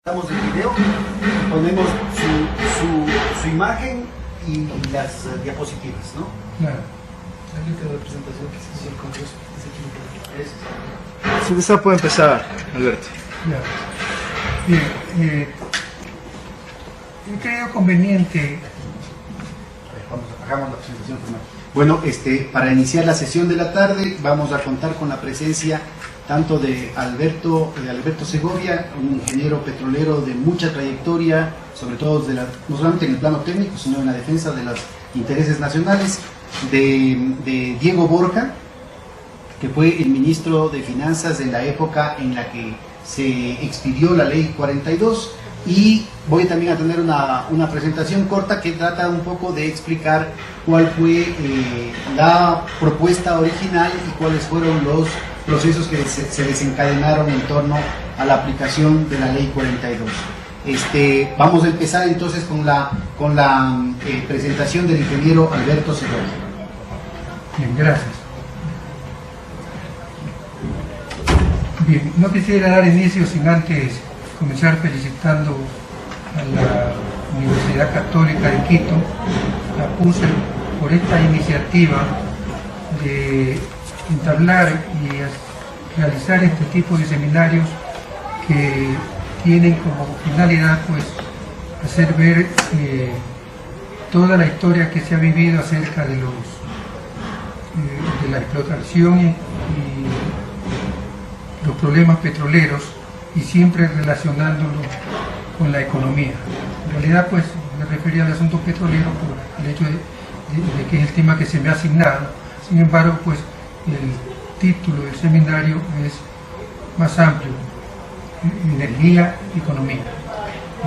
Damos el video, ponemos su imagen y las diapositivas, ¿no? Claro. La presentación que se hizo el Congreso. Sí, esa puede empezar, Alberto. Ya. Bien, he creído conveniente. Hagamos la presentación formal. Bueno, para iniciar la sesión de la tarde vamos a contar con la presencia tanto de Alberto Segovia, un ingeniero petrolero de mucha trayectoria, sobre todo no solamente en el plano técnico, sino en la defensa de los intereses nacionales, de Diego Borja, que fue el ministro de Finanzas en la época en la que se expidió la ley 42, y voy también a tener una presentación corta que trata un poco de explicar cuál fue la propuesta original y cuáles fueron los procesos que se desencadenaron en torno a la aplicación de la ley 42. Vamos a empezar entonces con la presentación del ingeniero Alberto Segovia. Bien, gracias. Bien, no quisiera dar inicio sin antes comenzar felicitando a la Universidad Católica de Quito, la PUCE, por esta iniciativa de entablar y realizar este tipo de seminarios que tienen como finalidad hacer ver toda la historia que se ha vivido acerca de la explotación y los problemas petroleros, y siempre relacionándolo con la economía. En realidad me refería al asunto petrolero por el hecho de que es el tema que se me ha asignado. Sin embargo, el título del seminario es más amplio: energía y economía.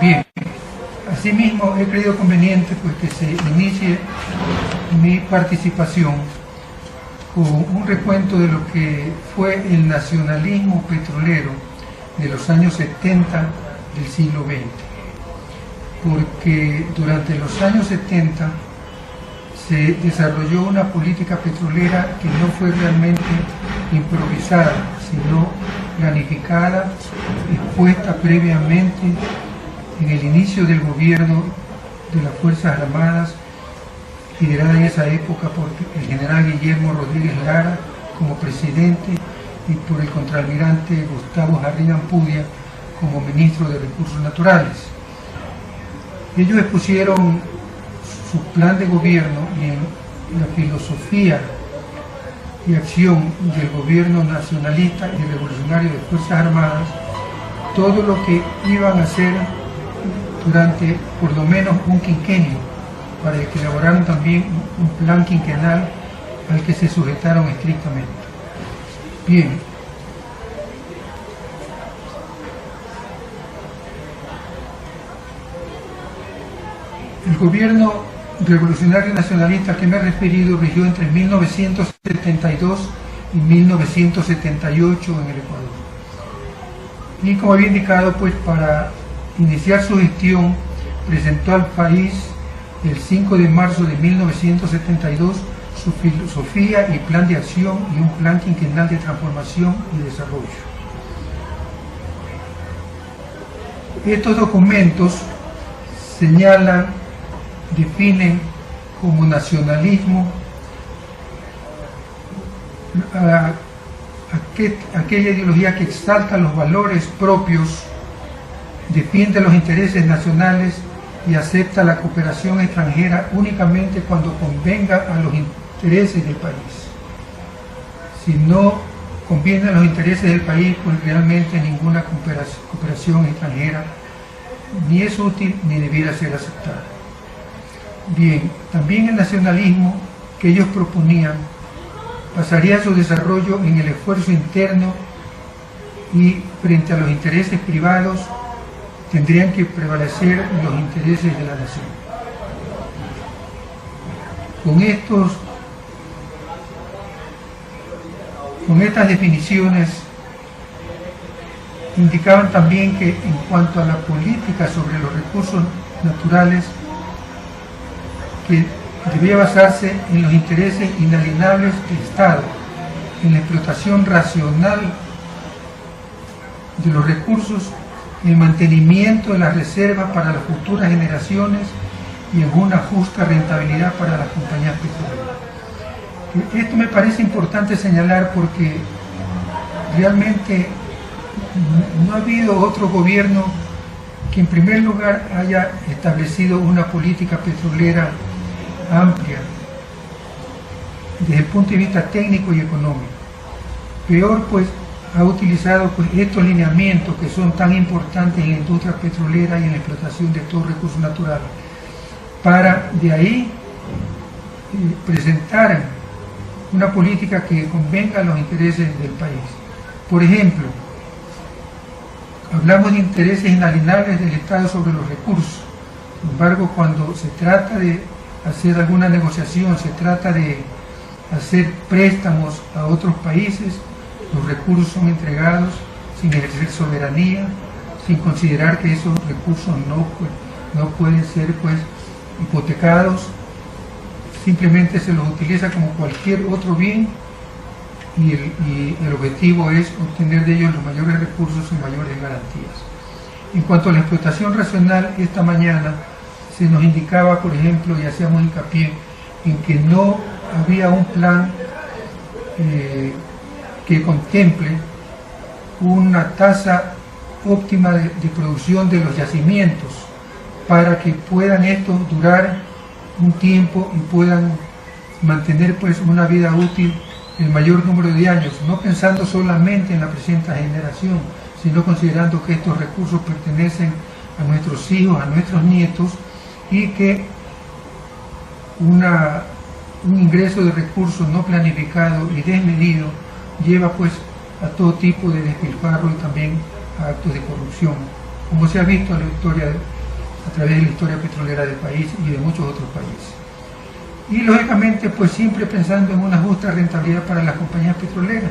Bien, asimismo he creído conveniente que se inicie mi participación con un recuento de lo que fue el nacionalismo petrolero de los años 70 del siglo XX, porque durante los años 70 se desarrolló una política petrolera que no fue realmente improvisada, sino planificada, expuesta previamente en el inicio del gobierno de las Fuerzas Armadas, liderada en esa época por el general Guillermo Rodríguez Lara como presidente y por el contraalmirante Gustavo Jarrín Ampudia como ministro de Recursos Naturales. Ellos expusieron su plan de gobierno y la filosofía y acción del gobierno nacionalista y revolucionario de Fuerzas Armadas, todo lo que iban a hacer durante por lo menos un quinquenio, para que elaboraran también un plan quinquenal al que se sujetaron estrictamente. Bien, el gobierno revolucionario nacionalista al que me he referido rigió entre 1972 y 1978 en el Ecuador. Y como había indicado, para iniciar su gestión, presentó al país el 5 de marzo de 1972 su filosofía y plan de acción y un plan quinquenal de transformación y desarrollo. Estos documentos señalan, definen como nacionalismo aquella ideología que exalta los valores propios, defiende los intereses nacionales y acepta la cooperación extranjera únicamente cuando convenga a los intereses del país. Si no conviene a los intereses del país, realmente ninguna cooperación extranjera ni es útil ni debiera ser aceptada. Bien, también el nacionalismo que ellos proponían basaría su desarrollo en el esfuerzo interno, y frente a los intereses privados tendrían que prevalecer los intereses de la nación. Con estas definiciones indicaban también que en cuanto a la política sobre los recursos naturales, que debía basarse en los intereses inalienables del Estado, en la explotación racional de los recursos el mantenimiento de las reservas para las futuras generaciones y en una justa rentabilidad para las compañías petroleras. Esto me parece importante señalar porque realmente no ha habido otro gobierno que en primer lugar haya establecido una política petrolera amplia desde el punto de vista técnico y económico. Peor, pues, ha utilizado pues estos lineamientos que son tan importantes en la industria petrolera y en la explotación de todo recurso natural, para de ahí presentar una política que convenga a los intereses del país. Por ejemplo, hablamos de intereses inalienables del Estado sobre los recursos. Sin embargo, cuando se trata de hacer alguna negociación, se trata de hacer préstamos a otros países, los recursos son entregados sin ejercer soberanía, sin considerar que esos recursos no pueden ser pues hipotecados, simplemente se los utiliza como cualquier otro bien y el objetivo es obtener de ellos los mayores recursos y mayores garantías. En cuanto a la explotación racional, esta mañana se nos indicaba, por ejemplo, y hacíamos hincapié en que no había un plan que contemple una tasa óptima de producción de los yacimientos para que puedan estos durar un tiempo y puedan mantener pues una vida útil el mayor número de años, no pensando solamente en la presente generación, sino considerando que estos recursos pertenecen a nuestros hijos, a nuestros nietos, y que un ingreso de recursos no planificado y desmedido lleva pues a todo tipo de despilfarro y también a actos de corrupción, como se ha visto en la historia, a través de la historia petrolera del país y de muchos otros países. Y lógicamente pues siempre pensando en una justa rentabilidad para las compañías petroleras,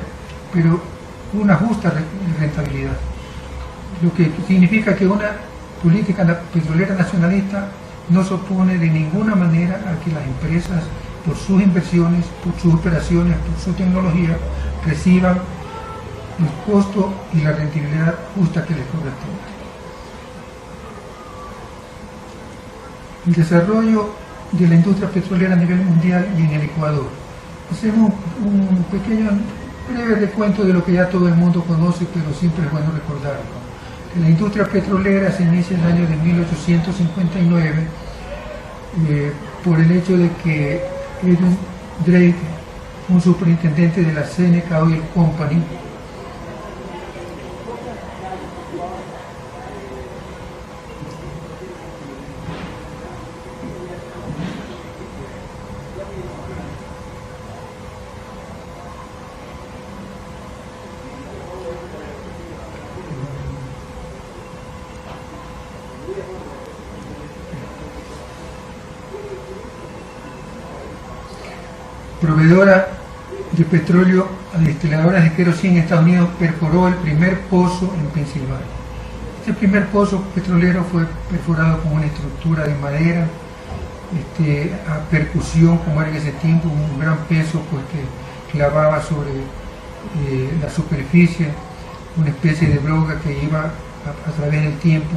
pero una justa rentabilidad, lo que significa que una política petrolera nacionalista no se opone de ninguna manera a que las empresas, por sus inversiones, por sus operaciones, por su tecnología, reciban el costo y la rentabilidad justa que les corresponde. El desarrollo de la industria petrolera a nivel mundial y en el Ecuador. Hacemos un pequeño, breve recuento de lo que ya todo el mundo conoce, pero siempre es bueno recordarlo. Que la industria petrolera se inicia en el año de 1859 por el hecho de que Edwin Drake, un superintendente de la Seneca Oil Company, proveedora de petróleo a destiladoras de queroseno en Estados Unidos, perforó el primer pozo en Pensilvania. Este primer pozo petrolero fue perforado con una estructura de madera, a percusión, como era en ese tiempo, un gran peso pues, que clavaba sobre la superficie, una especie de broga que iba a través del tiempo,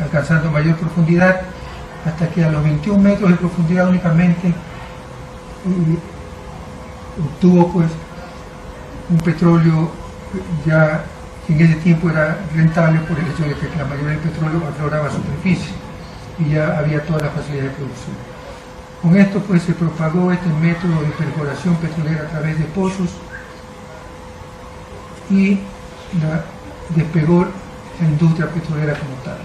alcanzando mayor profundidad, hasta que a los 21 metros de profundidad únicamente obtuvo pues un petróleo ya que en ese tiempo era rentable por el hecho de que la mayoría del petróleo afloraba a superficie y ya había toda la facilidad de producción. Con esto pues se propagó este método de perforación petrolera a través de pozos y despegó la industria petrolera como tal.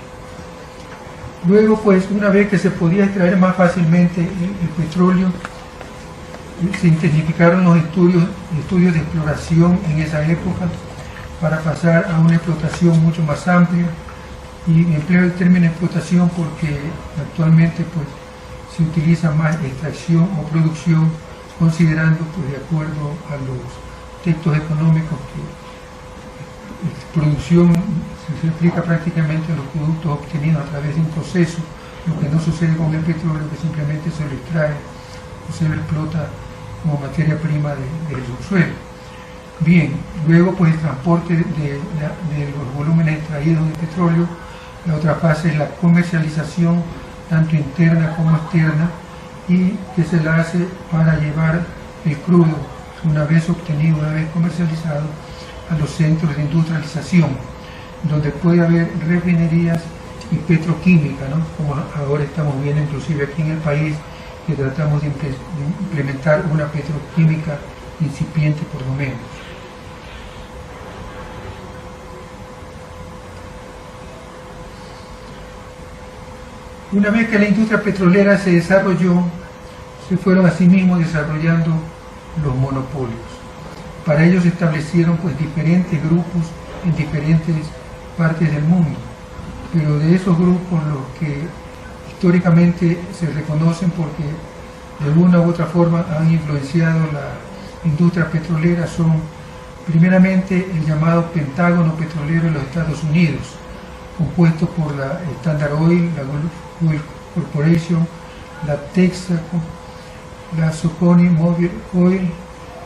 Luego pues una vez que se podía extraer más fácilmente el petróleo, se intensificaron los estudios de exploración en esa época para pasar a una explotación mucho más amplia, y empleo el término explotación porque actualmente pues se utiliza más extracción o producción, considerando pues de acuerdo a los textos económicos que producción se explica prácticamente a los productos obtenidos a través de un proceso, lo que no sucede con el petróleo, que simplemente se lo extrae o se lo explota como materia prima del subsuelo. Bien, luego pues el transporte de los volúmenes extraídos de petróleo. La otra fase es la comercialización, tanto interna como externa, y que se la hace para llevar el crudo, una vez obtenido, una vez comercializado, a los centros de industrialización, donde puede haber refinerías y petroquímica, ¿no? Como ahora estamos viendo inclusive aquí en el país, que tratamos de implementar una petroquímica incipiente por lo menos. Una vez que la industria petrolera se desarrolló, se fueron asimismo desarrollando los monopolios. Para ello se establecieron pues diferentes grupos en diferentes partes del mundo, pero de esos grupos los que históricamente se reconocen porque de una u otra forma han influenciado la industria petrolera son primeramente el llamado Pentágono Petrolero de los Estados Unidos, compuesto por la Standard Oil, la Gulf Oil Corporation, la Texaco, la Socony Mobil Oil,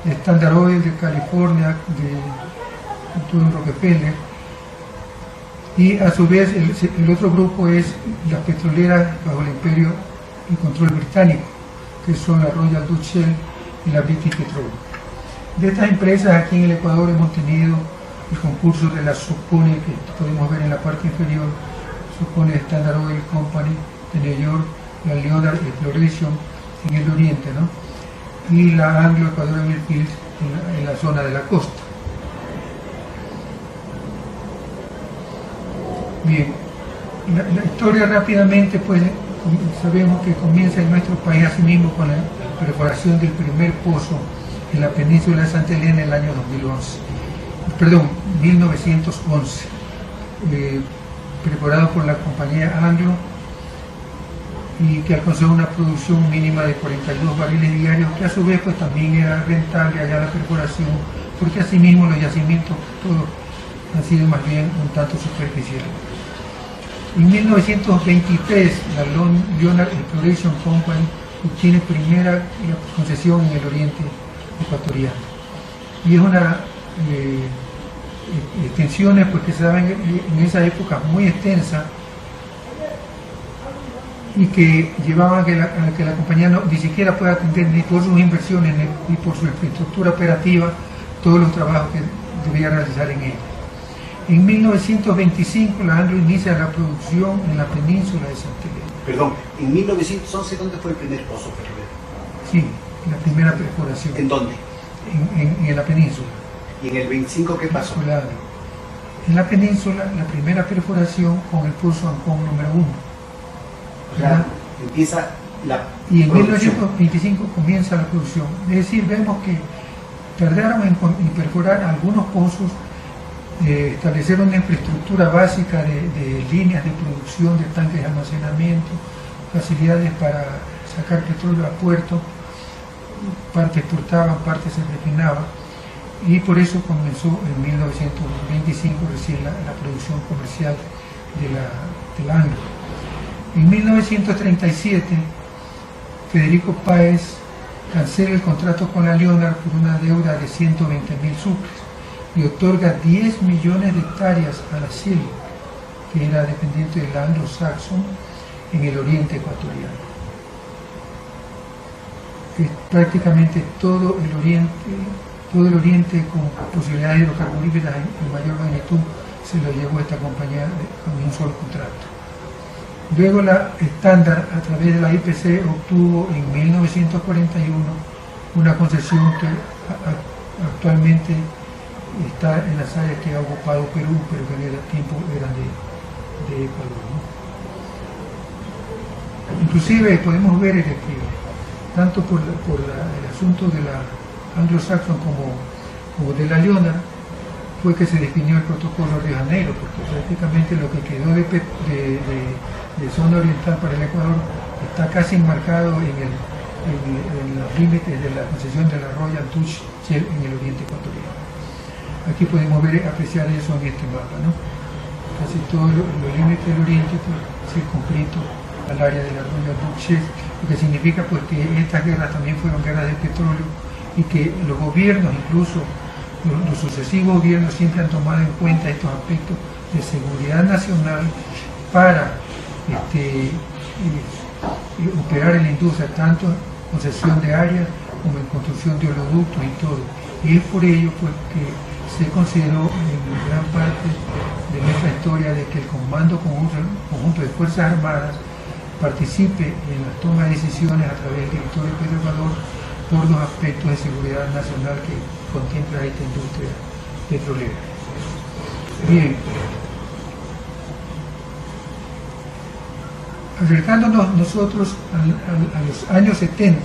la Standard Oil de California, de Rockefeller, y a su vez el otro grupo es las petroleras bajo el imperio y control británico, que son la Royal Dutch Shell y la British Petroleum. De estas empresas aquí en el Ecuador hemos tenido el concurso de la Socony, que podemos ver en la parte inferior, Socony Standard Oil Company de New York, la Leonard Exploration en el oriente, ¿no? Y la Anglo Ecuadorian Fields en la zona de la costa. Bien, la historia rápidamente, pues sabemos que comienza en nuestro país asimismo con la perforación del primer pozo en la península de Santa Elena en el año 1911, perforado por la compañía Anglo, y que alcanzó una producción mínima de 42 barriles diarios, que a su vez pues también era rentable allá la perforación, porque asimismo los yacimientos todos han sido más bien un tanto superficiales. En 1923 la Leonard Exploration Company obtiene primera concesión en el oriente ecuatoriano, y es una extensiones pues, que se daban en esa época muy extensa, y que llevaban a que la compañía ni siquiera pueda atender ni por sus inversiones ni por su infraestructura operativa todos los trabajos que debía realizar en ella. En 1925 la Anglo inicia la producción en la península de Santa Elena. Perdón, en 1911, ¿dónde fue el primer pozo petrolero? Sí, la primera perforación. ¿En dónde? En la península. ¿Y en el 25 qué pasó? En la península, la primera perforación con el pozo Ancón número 1. O sea, empieza la y en producción. 1925 comienza la producción. Es decir, vemos que tardaron en perforar algunos pozos, establecer una infraestructura básica de líneas de producción, de tanques de almacenamiento, facilidades para sacar petróleo a puerto, parte exportaban, parte se refinaba, y por eso comenzó en 1925 recién la producción comercial de la Anglo. En 1937 Federico Páez cancela el contrato con la Leonard por una deuda de 120.000 sucres y otorga 10 millones de hectáreas a la Shell, que era dependiente del Anglo-Saxon en el oriente ecuatoriano. Prácticamente todo el oriente con posibilidades hidrocarburíferas en mayor magnitud se lo llevó esta compañía con un solo contrato. Luego la Standard, a través de la IPC, obtuvo en 1941 una concesión que actualmente está en las áreas que ha ocupado Perú, pero que en el tiempo eran de Ecuador, ¿no? Inclusive podemos ver que tanto por el asunto de la Anglo-Saxon como de la Leonard fue que se definió el protocolo de Janeiro, porque prácticamente lo que quedó de zona oriental para el Ecuador está casi enmarcado en los límites de la concesión de la Royal Dutch Shell en el oriente ecuatoriano. Aquí podemos apreciar eso en este mapa, ¿no? Casi todos los límites del oriente pues, circunscritos al área de la Royal Dutch Shell, lo que significa pues, que estas guerras también fueron guerras de petróleo y que los gobiernos incluso los sucesivos gobiernos siempre han tomado en cuenta estos aspectos de seguridad nacional para operar en la industria, tanto en concesión de áreas como en construcción de oleoductos y todo. Y es por ello pues, que se consideró en gran parte de nuestra historia de que el Comando Conjunto de Fuerzas Armadas participe en la toma de decisiones a través del Directorio de Petroecuador por los aspectos de seguridad nacional que contempla esta industria petrolera. Bien, acercándonos nosotros a los años 70,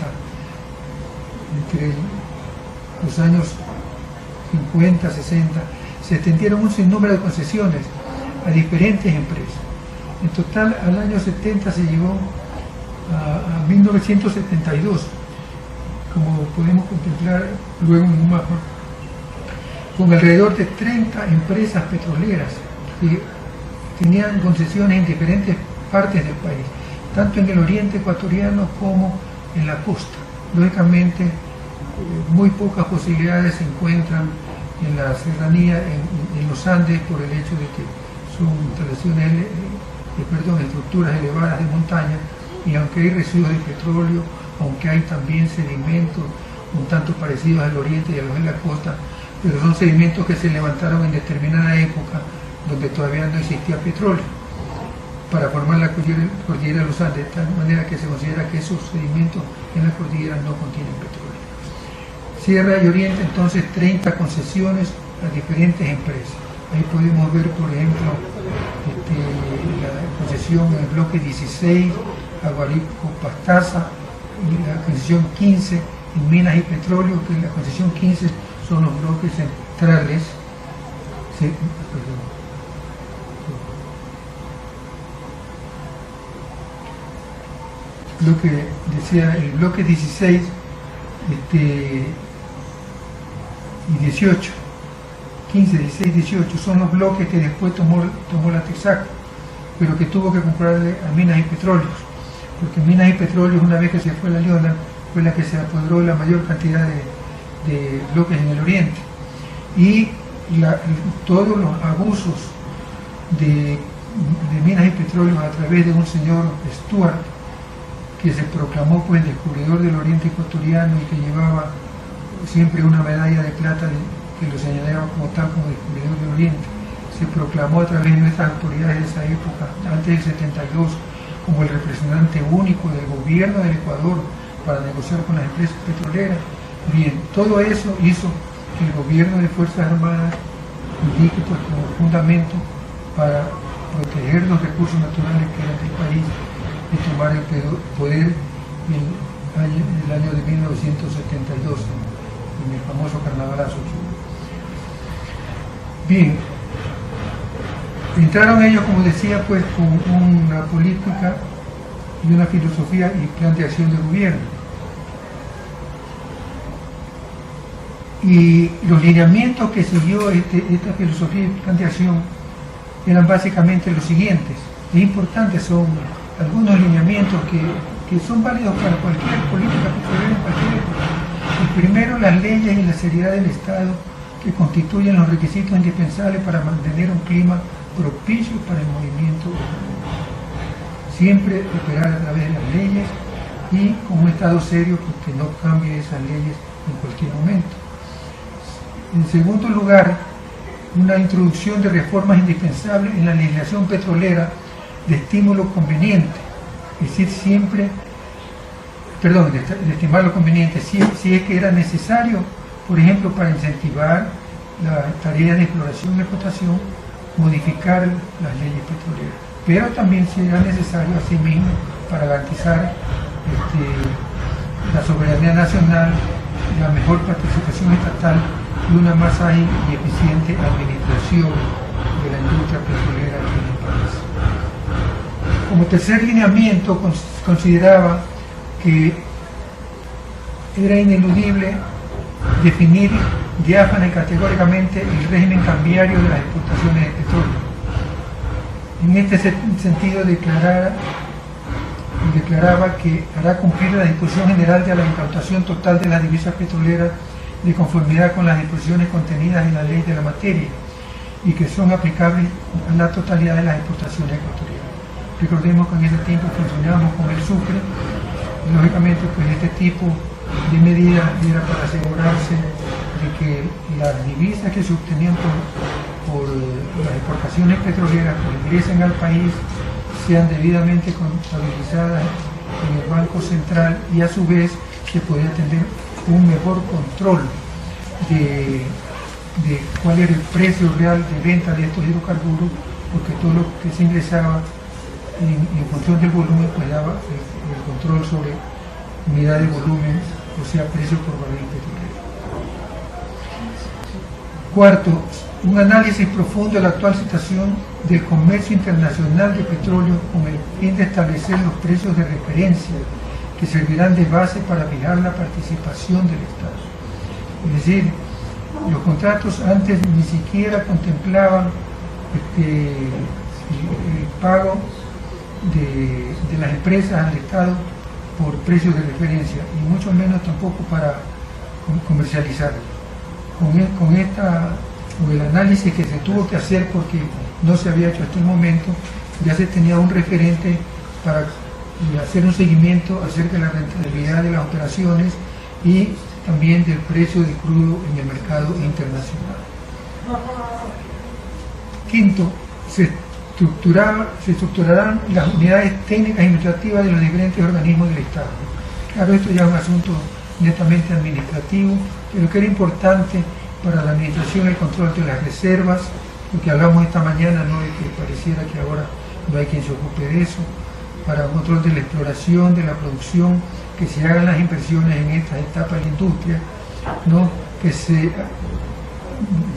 entre los años 50, 60, se extendieron un sinnúmero de concesiones a diferentes empresas. En total, al año 70 se llegó a 1972, como podemos contemplar luego en un mapa, con alrededor de 30 empresas petroleras que tenían concesiones en diferentes partes del país, tanto en el oriente ecuatoriano como en la costa. Lógicamente, muy pocas posibilidades se encuentran en la serranía, en los Andes, por el hecho de que son instalaciones, estructuras elevadas de montaña, y aunque hay residuos de petróleo, aunque hay también sedimentos un tanto parecidos al oriente y a los de la costa, pero son sedimentos que se levantaron en determinada época donde todavía no existía petróleo, para formar la cordillera de los Andes, de tal manera que se considera que esos sedimentos en la cordillera no contienen petróleo. Sierra y Oriente, entonces, 30 concesiones a diferentes empresas. Ahí podemos ver, por ejemplo, la concesión en el bloque 16, a Guarico Pastaza, y la concesión 15 en Minas y Petróleo, que la concesión 15 son los bloques centrales. Lo que decía el bloque 16 y 18, 15, 16, 18 son los bloques que después tomó la Texaco, pero que tuvo que comprarle a Minas y Petróleos, porque Minas y Petróleos, una vez que se fue la Leona, fue la que se apoderó de la mayor cantidad de bloques en el oriente, y todos los abusos de Minas y Petróleos a través de un señor Stuart, que se proclamó pues descubridor del oriente ecuatoriano y que llevaba siempre una medalla de plata que lo señalaba como tal, como descubridor del oriente. Se proclamó a través de nuestras autoridades de esa época, antes del 72, como el representante único del gobierno del Ecuador para negociar con las empresas petroleras. Bien, todo eso hizo que el gobierno de Fuerzas Armadas indique pues como fundamento para proteger los recursos naturales que eran del país y tomar el poder en el año de 1972, en el famoso carnavalazo. Bien, entraron ellos, como decía, pues con una política y una filosofía y plan de acción de gobierno. Y los lineamientos que siguió esta filosofía y plan de acción eran básicamente los siguientes. Es importante, son algunos lineamientos que son válidos para cualquier política petrolera en cualquier época. El primero, las leyes y la seriedad del Estado, que constituyen los requisitos indispensables para mantener un clima propicio para el movimiento. Siempre operar a través de las leyes y con un Estado serio, pues, que no cambie esas leyes en cualquier momento. En segundo lugar, una introducción de reformas indispensables en la legislación petrolera de estímulo conveniente, es decir, siempre, de estimar lo conveniente, si es que era necesario, por ejemplo, para incentivar las tareas de exploración y explotación, modificar las leyes petroleras, pero también si era necesario, asimismo, para garantizar la soberanía nacional, la mejor participación estatal y una más ágil y eficiente administración de la industria petrolera aquí en el país. Como tercer lineamiento, consideraba que era ineludible definir diáfana y categóricamente el régimen cambiario de las exportaciones de petróleo. En este sentido declaraba que hará cumplir la disposición general de la incautación total de las divisas petroleras de conformidad con las disposiciones contenidas en la ley de la materia y que son aplicables a la totalidad de las exportaciones ecuatorianas. Recordemos que en ese tiempo funcionábamos con el Sucre. Lógicamente, pues este tipo de medidas era para asegurarse de que las divisas que se obtenían por las exportaciones petroleras que ingresen al país sean debidamente contabilizadas en el Banco Central, y a su vez se podía tener un mejor control de cuál era el precio real de venta de estos hidrocarburos, porque todo lo que se ingresaba en función del volumen pues daba el control sobre unidad de volumen, o sea, precio por barril petrolero. Cuarto, un análisis profundo de la actual situación del comercio internacional de petróleo con el fin de establecer los precios de referencia que servirán de base para fijar la participación del Estado. Es decir, los contratos antes ni siquiera contemplaban el pago de las empresas al Estado por precios de referencia, y mucho menos tampoco para comercializarlo. Con el análisis que se tuvo que hacer, porque no se había hecho hasta el momento, ya se tenía un referente para hacer un seguimiento acerca de la rentabilidad de las operaciones y también del precio del crudo en el mercado internacional. Quinto, se estructurarán las unidades técnicas y administrativas de los diferentes organismos del Estado. Claro, esto ya es un asunto netamente administrativo, pero que era importante para la administración y el control de las reservas, porque hablamos esta mañana, ¿no?, de que pareciera que ahora no hay quien se ocupe de eso, para el control de la exploración, de la producción, que se hagan las inversiones en estas etapas de la industria, ¿no?, que se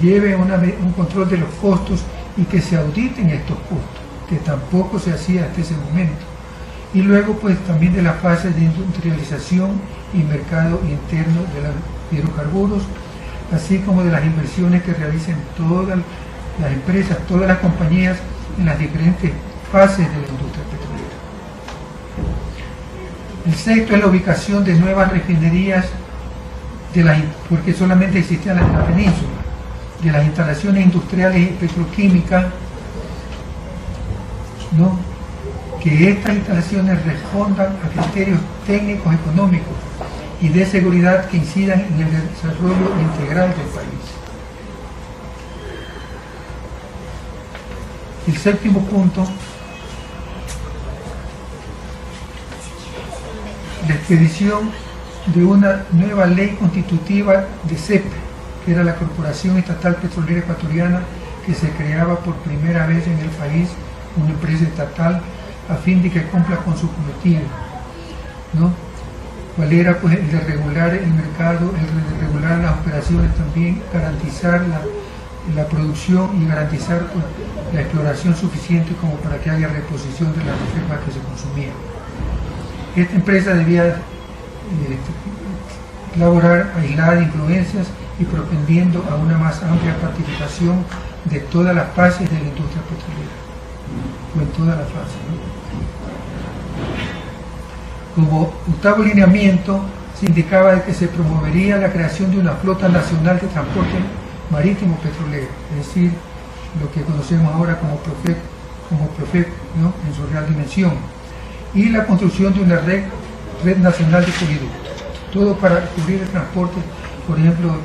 lleve un control de los costos y que se auditen estos costos, que tampoco se hacía hasta ese momento. Y luego pues también de la fase de industrialización y mercado interno de los hidrocarburos, así como de las inversiones que realicen todas las empresas, todas las compañías en las diferentes fases de la industria petrolera. El sexto es la ubicación de nuevas refinerías, porque solamente existían en la península, de las instalaciones industriales y petroquímicas, ¿no?, que estas instalaciones respondan a criterios técnicos, económicos y de seguridad que incidan en el desarrollo integral del país. El séptimo punto, la expedición de una nueva ley constitutiva de CEPE, que era la Corporación Estatal Petrolera Ecuatoriana, que se creaba por primera vez en el país, una empresa estatal, a fin de que cumpla con su cometido, ¿no? ¿Cuál era? Pues el de regular el mercado, el de regular las operaciones, también garantizar la producción y garantizar pues la exploración suficiente como para que haya reposición de las reservas que se consumían. Esta empresa debía laborar aislada de influencias y propendiendo a una más amplia participación de todas las fases de la industria petrolera, o en todas las fases, ¿no? Como octavo lineamiento, se indicaba que se promovería la creación de una flota nacional de transporte marítimo petrolero, es decir, lo que conocemos ahora como PROFEC, ¿no?, en su real dimensión, y la construcción de una red nacional de poliductos, todo para cubrir el transporte, por ejemplo,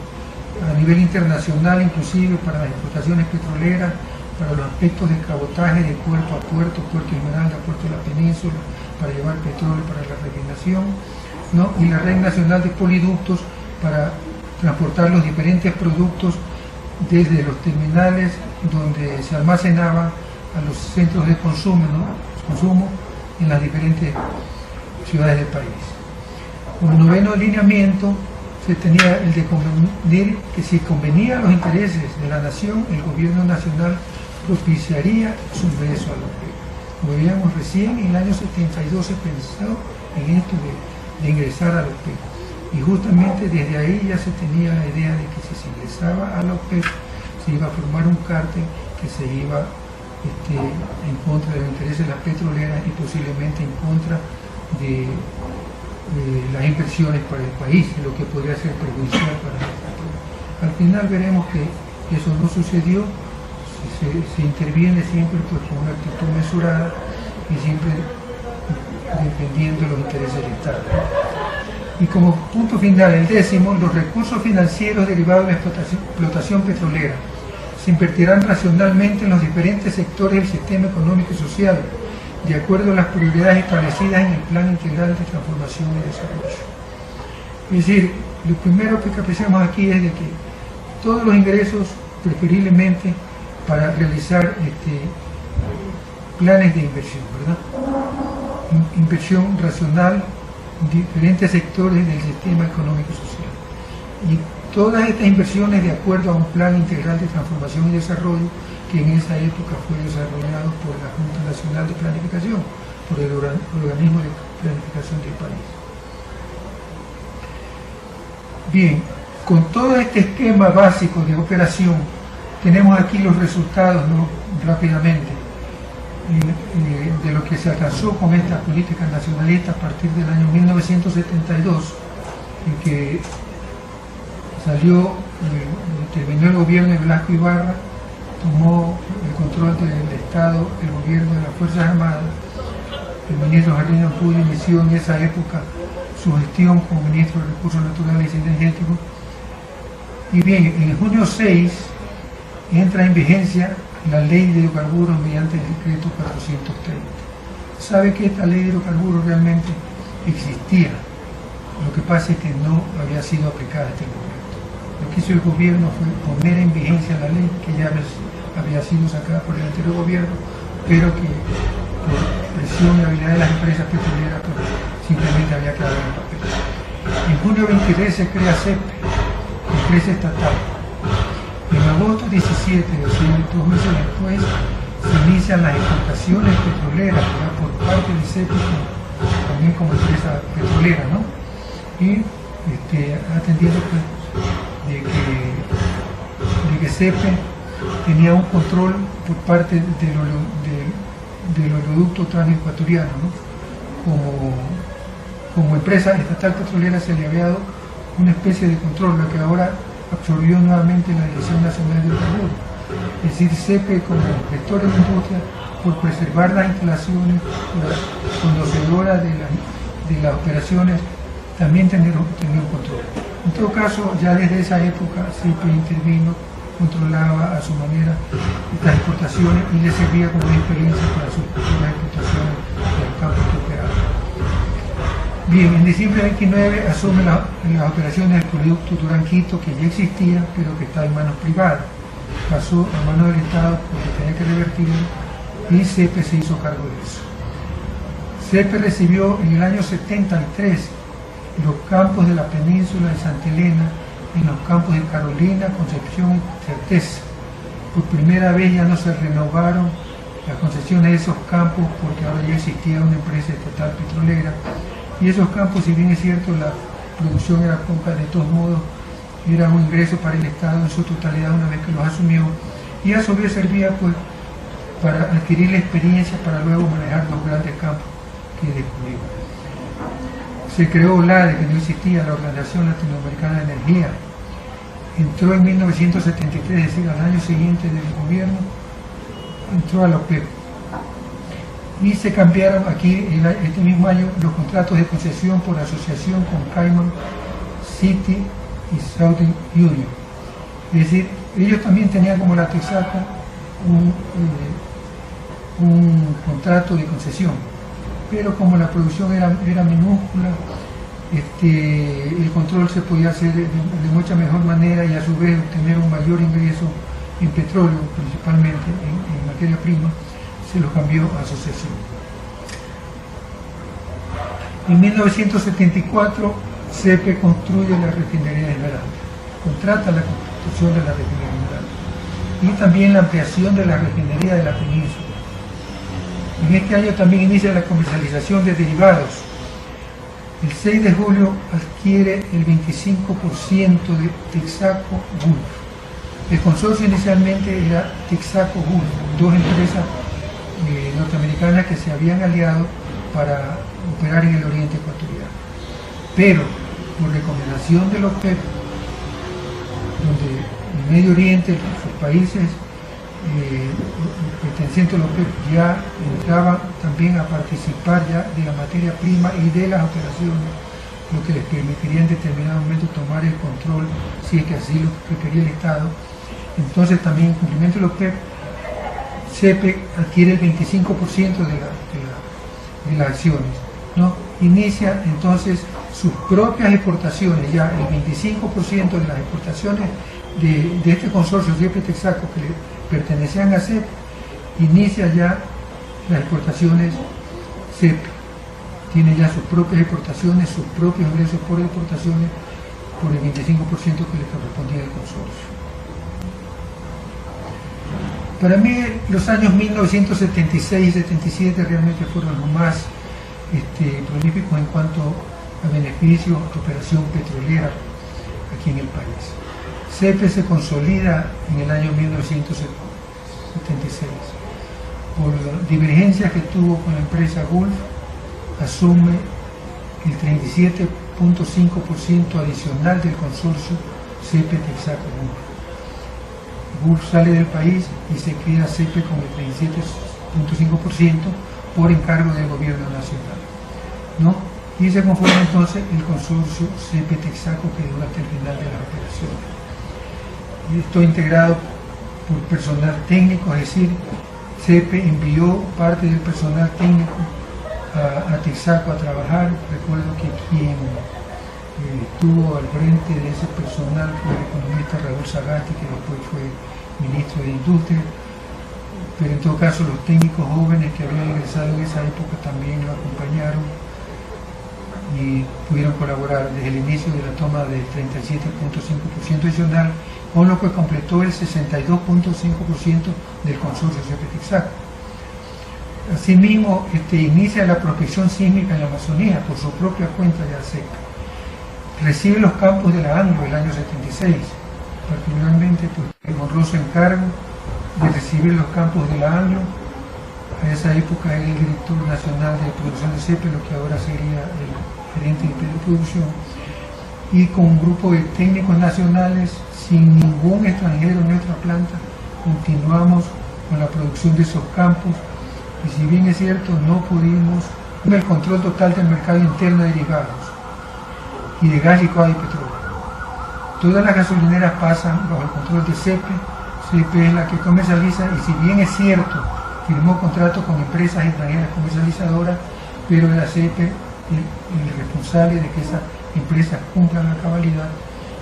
a nivel internacional, inclusive para las exportaciones petroleras, para los aspectos de cabotaje de puerto a puerto, Puerto Esmeralda, Puerto de la Península, para llevar petróleo para la refinación, ¿no?, y la red nacional de poliductos para transportar los diferentes productos desde los terminales donde se almacenaban a los centros de consumo, ¿no?, en las diferentes ciudades del país. Como noveno lineamiento, se tenía el de convenir que si convenía a los intereses de la nación, el gobierno nacional propiciaría su ingreso a la OPEP. Como veíamos recién, en el año 72 se pensó en esto de ingresar a la OPEP. Y justamente desde ahí ya se tenía la idea de que si se ingresaba a la OPEP, se iba a formar un cártel que se iba en contra de los intereses de las petroleras y posiblemente en contra de las inversiones para el país, lo que podría ser perjudicial para Al final veremos que eso no sucedió, se interviene siempre pues, con una actitud mesurada y siempre defendiendo los intereses del Estado. Y como punto final, el 10º, los recursos financieros derivados de la explotación petrolera se invertirán racionalmente en los diferentes sectores del sistema económico y social, de acuerdo a las prioridades establecidas en el Plan Integral de Transformación y Desarrollo. Es decir, lo primero que apreciamos aquí es de que todos los ingresos, preferiblemente para realizar planes de inversión, ¿verdad? Inversión racional en diferentes sectores del sistema económico y social. Y todas estas inversiones de acuerdo a un plan integral de transformación y desarrollo que en esa época fue desarrollado por la Junta Nacional de Planificación, por el organismo de planificación del país. Bien, con todo este esquema básico de operación, tenemos aquí los resultados, ¿no? Rápidamente, de lo que se alcanzó con esta política nacionalista a partir del año 1972, en que intervino el gobierno de Blasco Ibarra, tomó el control del Estado, el gobierno de las Fuerzas Armadas. El ministro Jardín Ampudia inició en esa época su gestión como ministro de Recursos Naturales y Energéticos. Y bien, en junio 6 entra en vigencia la ley de hidrocarburos mediante el decreto 430. Sabe que esta ley de hidrocarburos realmente existía, lo que pasa es que no había sido aplicada hasta el momento. Lo que hizo el gobierno fue poner en vigencia la ley que ya había sido sacada por el anterior gobierno, pero que por presión y habilidad de las empresas petroleras pues, simplemente había quedado en papel. En junio 23 se crea CEP, empresa estatal. En agosto 17, o sea, 2 meses después, se inician las exportaciones petroleras, ¿verdad? Por parte de CEP, también como empresa petrolera, ¿no? Y atendiendo pues, de que CEPE tenía un control por parte del oleoducto transecuatoriano, ¿no? Como empresa estatal petrolera se le había dado una especie de control, lo que ahora absorbió nuevamente la Dirección Nacional de Hidrocarburos. Es decir, CEPE como gestor de la industria, por preservar las instalaciones, conocedora de las operaciones, también tenía un control. En todo caso, ya desde esa época CEPE intervino, controlaba a su manera estas exportaciones y le servía como experiencia para sus futuras exportaciones del campo que operaba. Bien, en diciembre 29 asume las operaciones del producto Durán-Quito, que ya existía, pero que estaba en manos privadas. Pasó a manos del Estado porque tenía que revertirlo y CEPE se hizo cargo de eso. CEPE recibió en el año 73 los campos de la península de Santa Elena, en los campos de Carolina, Concepción y Certeza. Por primera vez ya no se renovaron las concesiones de esos campos porque ahora ya existía una empresa estatal petrolera. Y esos campos, si bien es cierto, la producción era poca, de todos modos era un ingreso para el Estado en su totalidad una vez que los asumió, y a su vez servía pues para adquirir la experiencia para luego manejar los grandes campos que descubrió. Se creó OLADE, que no existía, la Organización Latinoamericana de Energía. Entró en 1973, es decir, al año siguiente del gobierno, entró a la OPEP. Y se cambiaron aquí, este mismo año, los contratos de concesión por asociación con Cayman City y Southern Union. Es decir, ellos también tenían como la Texaco un contrato de concesión, pero como la producción era minúscula, el control se podía hacer de mucha mejor manera y a su vez obtener un mayor ingreso en petróleo, principalmente en materia prima, se lo cambió a asociación. En 1974, CEPE construye la refinería de Esmeralda, contrata la construcción de la refinería de Esmeralda y también la ampliación de la refinería de la península. En este año también inicia la comercialización de derivados. El 6 de julio adquiere el 25% de Texaco Gulf. El consorcio inicialmente era Texaco Gulf, dos empresas norteamericanas que se habían aliado para operar en el oriente ecuatoriano. Pero, por recomendación de la OPEP, donde el Medio Oriente, sus países pertenecientes a la OPEP ya entraban también a participar ya de la materia prima y de las operaciones, lo que les permitiría en determinado momento tomar el control, si es que así lo requería el Estado. Entonces también en cumplimiento de la OPEP, CEPE adquiere el 25% de las acciones, ¿no? Inicia entonces sus propias exportaciones, ya el 25% de las exportaciones de este consorcio CEPE Texaco que le pertenecían a CEPE, inicia ya las exportaciones CEPE, tiene ya sus propias exportaciones, sus propios ingresos por exportaciones, por el 25% que le correspondía al consorcio. Para mí los años 1976 y 77 realmente fueron los más prolíficos en cuanto a beneficio de operación petrolera aquí en el país. CEPE se consolida en el año 1976. Por divergencias que tuvo con la empresa Gulf, asume el 37.5% adicional del consorcio CEPE Texaco Gulf. Gulf sale del país y se queda CEPE con el 37.5% por encargo del gobierno nacional, ¿no? Y se conforma entonces el consorcio CEPE Texaco que dura hasta el final de las operaciones. Y esto integrado por personal técnico, es decir, CEPE envió parte del personal técnico a Texaco a trabajar. Recuerdo que quien estuvo al frente de ese personal fue el economista Raúl Sagasti, que después fue ministro de Industria, pero en todo caso los técnicos jóvenes que habían ingresado en esa época también lo acompañaron y pudieron colaborar desde el inicio de la toma del 37.5% adicional, con lo que completó el 62.5% del consorcio CEPE Texaco. Asimismo, inicia la prospección sísmica en la Amazonía por su propia cuenta de ASECA. Recibe los campos de la ANGLO el año 76, particularmente pues, el honroso encargo de recibir los campos de la ANGLO. A esa época era el director nacional de producción de CEPE, lo que ahora sería el gerente de producción, y con un grupo de técnicos nacionales, sin ningún extranjero en nuestra planta, continuamos con la producción de esos campos, y si bien es cierto, no pudimos el control total del mercado interno de derivados y de gas licuado y petróleo. Todas las gasolineras pasan bajo el control de CEPE. CEPE es la que comercializa, y si bien es cierto, firmó contrato con empresas extranjeras comercializadoras, pero era CEPE el responsable de que esas empresas cumplan la cabalidad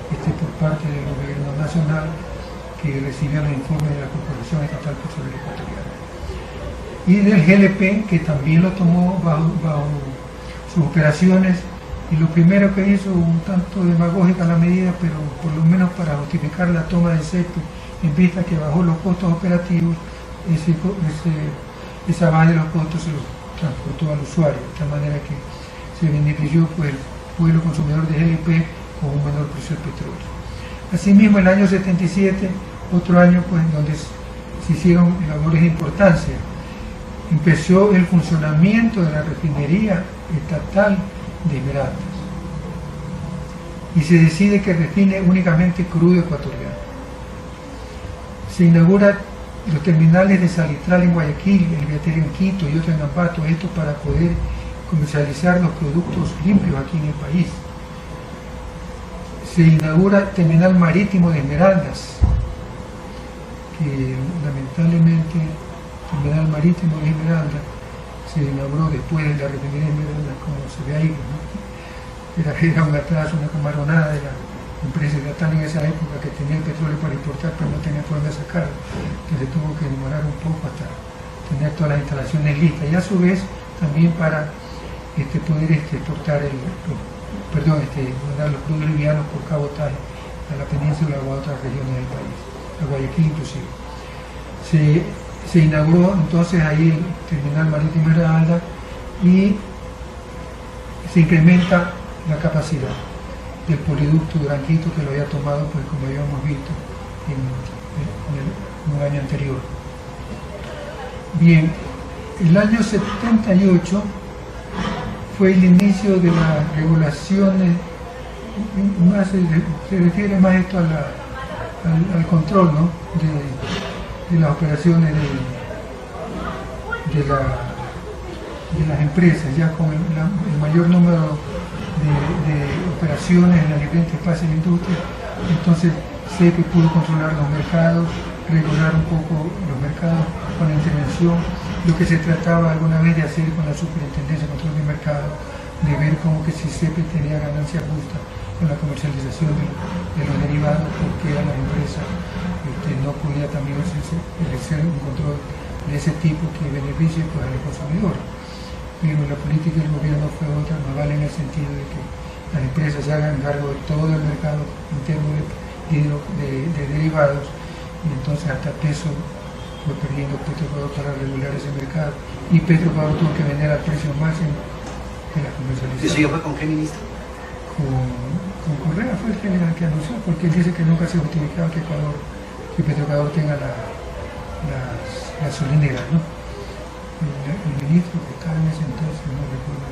por parte del gobierno nacional, que recibía los informes de la Corporación Estatal Petrolera Ecuatoriana. Y del GLP, que también lo tomó bajo sus operaciones, y lo primero que hizo, un tanto demagógica la medida, pero por lo menos para justificar la toma de CEPE, en vista que bajó los costos operativos, esa baja de los costos se los transportó al usuario, de tal manera que se benefició pues, el pueblo consumidor de GLP con un menor precio del petróleo. Asimismo, el año 77, otro año pues, donde se hicieron labores de importancia, empezó el funcionamiento de la refinería estatal de Esmeraldas y se decide que refine únicamente crudo ecuatoriano. Se inaugura los terminales de Salitral en Guayaquil, el Viatero en Quito y otro en Ambato, esto para poder comercializar los productos limpios aquí en el país. Se inaugura el terminal marítimo de Esmeraldas, que lamentablemente el terminal marítimo de Esmeraldas se inauguró después de la refinería de Esmeraldas, como se ve ahí, ¿no? Era un atraso, una camaronada de la empresa estatal en esa época, que tenía el petróleo para importar pero no tenía forma de sacarlo, entonces tuvo que demorar un poco hasta tener todas las instalaciones listas, y a su vez también para poder exportar mandar los crudos livianos por cabotaje a la península o a otras regiones del país, a Guayaquil inclusive. Se inauguró entonces ahí el terminal marítimo Esmeralda y se incrementa la capacidad del poliducto Duranquito, que lo había tomado, pues como habíamos visto en un año anterior. Bien, el año 78 fue el inicio de las regulaciones, se refiere más esto a al control, ¿no?, de las operaciones de las empresas, ya con el mayor número de operaciones en las diferentes fases de la industria. Entonces sé que pudo controlar los mercados, regular un poco los mercados con la intervención, lo que se trataba alguna vez de hacer con la Superintendencia de Control de Mercado, de ver como que si CEPE tenía ganancia justa con la comercialización de los derivados, porque a las empresas no podía también ejercer un control de ese tipo que beneficie pues, a los consumidores. Pero la política del gobierno fue otra, más vale en el sentido de que las empresas se hagan cargo de todo el mercado interno de derivados, y entonces hasta peso fue perdiendo Petroecuador para regular ese mercado, y Petroecuador tuvo que vender al precio máximo de la comercialización. ¿Eso ya fue con qué ministro? Con Correa fue el general que anunció, porque él dice que nunca se ha justificado que Petroecuador tenga las gasolineras, ¿no? El ministro que estaba en ese entonces, no recuerdo,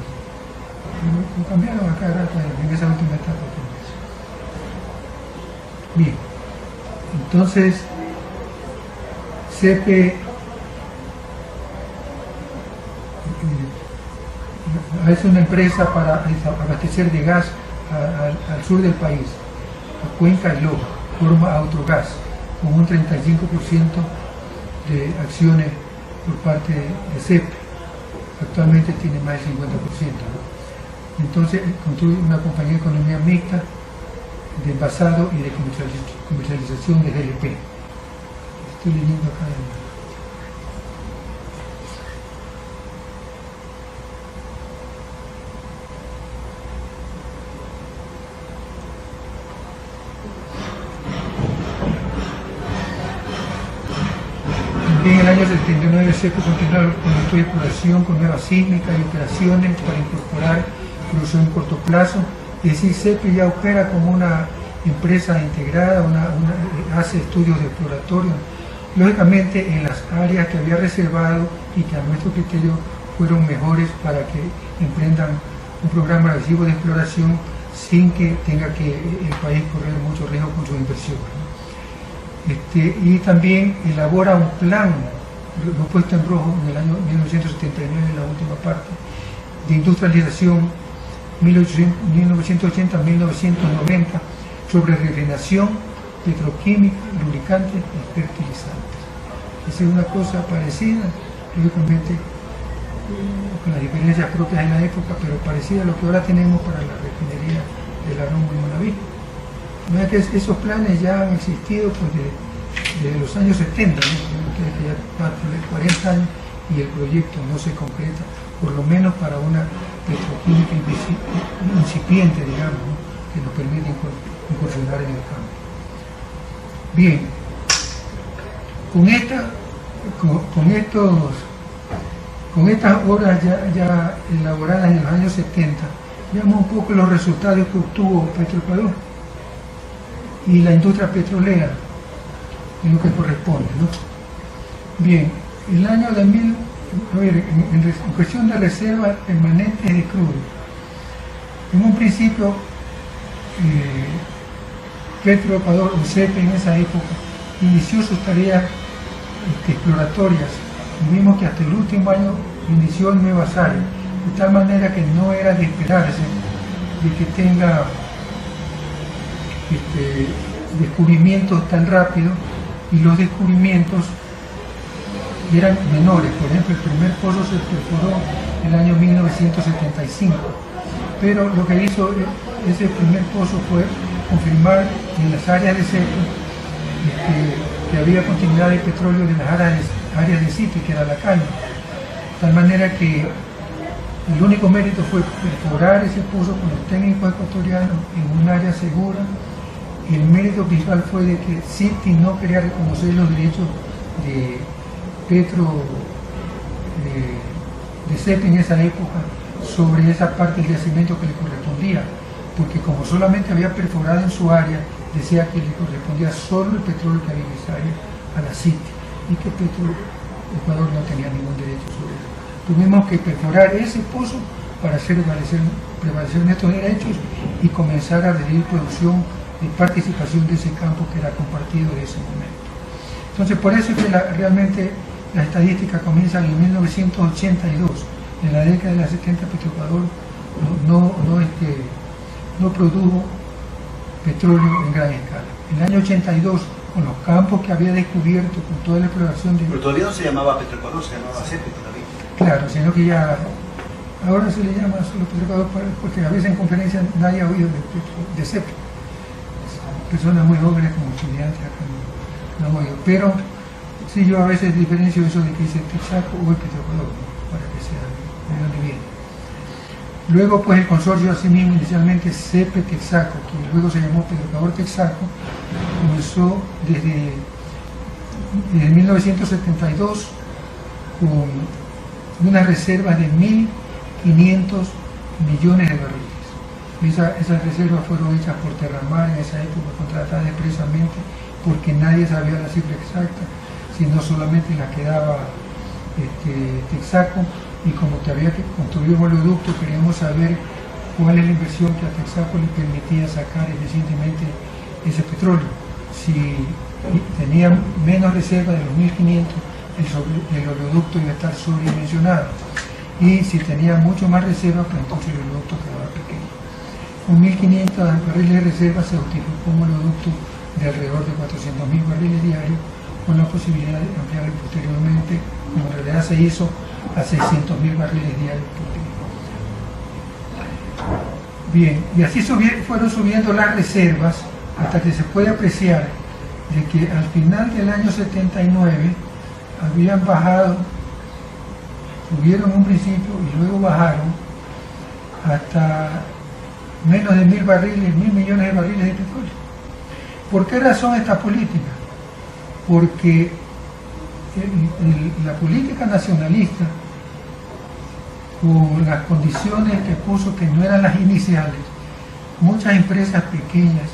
lo cambiaron a cada rato en esa última etapa. Bien, entonces CEPE es una empresa para abastecer de gas al sur del país, a Cuenca y Loja, forma Autogas, con un 35% de acciones por parte de CEPE. Actualmente tiene más del 50%, ¿no? Entonces construye una compañía de economía mixta de envasado y de comercialización de GLP. Estoy leyendo acá en el año 79 CEPE continuó con el estudio de exploración con nuevas sísmicas y operaciones para incorporar producción en corto plazo. Es decir, CEPE ya opera como una empresa integrada, hace estudios de exploratorio, lógicamente en las áreas que había reservado y que a nuestro criterio fueron mejores para que emprendan un programa agresivo de exploración sin que tenga que el país correr mucho riesgo con sus inversiones, ¿no? Y también elabora un plan, lo he puesto en rojo, en el año 1979, en la última parte, de industrialización 1980-1990, sobre refinación, petroquímica, lubricantes y fertilizantes. Esa es una cosa parecida, lógicamente con las diferencias propias de la época, pero parecida a lo que ahora tenemos para la refinería del Arromo y Manaví. No es que esos planes ya han existido pues, desde los años 70, ¿no? Que ya va a tener 40 años y el proyecto no se concreta, por lo menos para una petroquímica incipiente, digamos, ¿no?, que nos permite incursionar en el campo. Bien, con estas obras ya elaboradas en los años 70, veamos un poco los resultados que obtuvo Petroecuador y la industria petrolera en lo que corresponde, ¿no? Bien, el año de en cuestión de reservas permanentes de crudo, en un principio Petroecuador o CEPE en esa época inició sus tareas exploratorias, y vimos que hasta el último año inició en nuevas áreas, de tal manera que no era de esperarse de que tenga descubrimientos tan rápido, y los descubrimientos eran menores. Por ejemplo, el primer pozo se perforó en el año 1975, pero lo que hizo ese primer pozo fue confirmar en las áreas de CEPE que había continuidad de petróleo de las áreas de sitio, que era la caña, de tal manera que el único mérito fue perforar ese pozo con los técnicos ecuatorianos en un área segura. El mérito principal fue de que Citi no quería reconocer los derechos de CEPE en esa época sobre esa parte del yacimiento que le correspondía, porque como solamente había perforado en su área, decía que le correspondía solo el petróleo que había en esa área a la Citi, y que Petroecuador no tenía ningún derecho sobre eso. Tuvimos que perforar ese pozo para hacer prevalecer nuestros derechos y comenzar a recibir producción participación de ese campo que era compartido en ese momento. Entonces, por eso es que realmente la estadística comienza en 1982, en la década de los 70. Petroecuador no produjo petróleo en gran escala. En el año 82, con los campos que había descubierto, con toda la exploración de... Pero todavía no se llamaba Petroecuador, se llamaba CEPE todavía. Claro, sino que ya... Ahora se le llama solo Petroecuador porque a veces en conferencias nadie ha oído de CEPE. Personas muy jóvenes como estudiantes acá no han oído. Pero sí, yo a veces diferencio eso de que dice Texaco o el Petroecuador, para que sea de dónde viene. Luego, pues, el consorcio asimismo, inicialmente CEPE Texaco, que luego se llamó Petroecuador Texaco, comenzó desde 1972 con unas reservas de 1.500 millones de barriles. Esas reservas fueron hechas por Terramar en esa época, contratadas expresamente porque nadie sabía la cifra exacta, sino solamente la que daba Texaco. Y como todavía que construimos el oleoducto, queríamos saber cuál es la inversión que a Texaco le permitía sacar eficientemente ese petróleo. Si tenía menos reserva de los 1.500, el oleoducto iba a estar sobredimensionado. Y si tenía mucho más reserva, pues entonces el oleoducto quedaba pequeño. Con 1.500 barriles de reserva se justificó un oleoducto de alrededor de 400.000 barriles diarios, con la posibilidad de ampliarlo posteriormente, como en realidad se hizo, a 600.000 barriles diarios por día. Bien, y así fueron subiendo las reservas hasta que se puede apreciar de que al final del año 79 habían bajado, subieron un principio y luego bajaron hasta menos de 1.000 barriles, 1.000 millones de barriles de petróleo. ¿Por qué razón esta política? Porque la política nacionalista, con las condiciones que puso que no eran las iniciales, muchas empresas pequeñas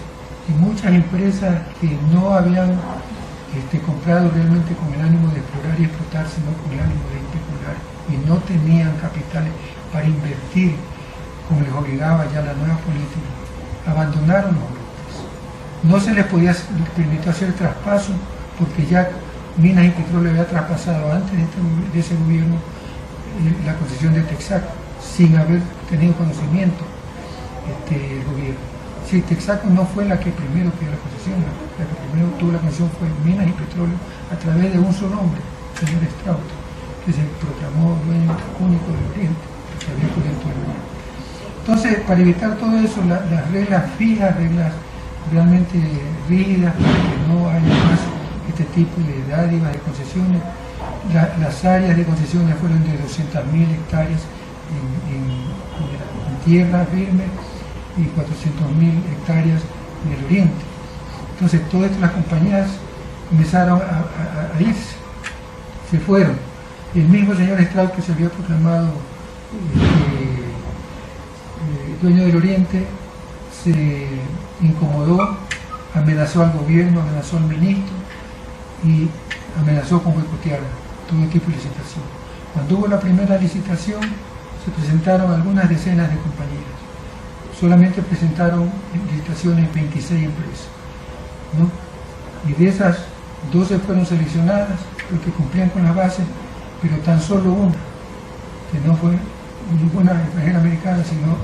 y muchas empresas que no habían comprado realmente con el ánimo de explorar y explotar, sino con el ánimo de especular, y no tenían capitales para invertir como les obligaba ya la nueva política, abandonaron los bloques. No se les podía permitir hacer traspaso porque ya Minas y Petróleo había traspasado antes de ese gobierno la concesión de Texaco, sin haber tenido conocimiento el gobierno. Si Texaco no fue la que primero pidió la concesión, la que primero tuvo la concesión fue Minas y Petróleo a través de un solo hombre, el señor Strauss, que se proclamó dueño único del Oriente, que había cubierto el Oriente. Entonces, para evitar todo eso, las reglas fijas, reglas realmente rígidas, para que no haya más este tipo de dádivas de concesiones. Las áreas de concesiones fueron de 200.000 hectáreas en tierra firme y 400.000 hectáreas en el oriente. Entonces, todas estas compañías comenzaron a irse, se fueron. El mismo señor Strauss, que se había proclamado dueño del Oriente, se incomodó, amenazó al gobierno, amenazó al ministro y amenazó con boicotear todo tipo de licitación. Cuando hubo la primera licitación, se presentaron algunas decenas de compañías. Solamente presentaron licitaciones 26 empresas, ¿no? Y de esas, 12 fueron seleccionadas porque cumplían con las bases, pero tan solo una, que no fue ninguna extranjera americana, sino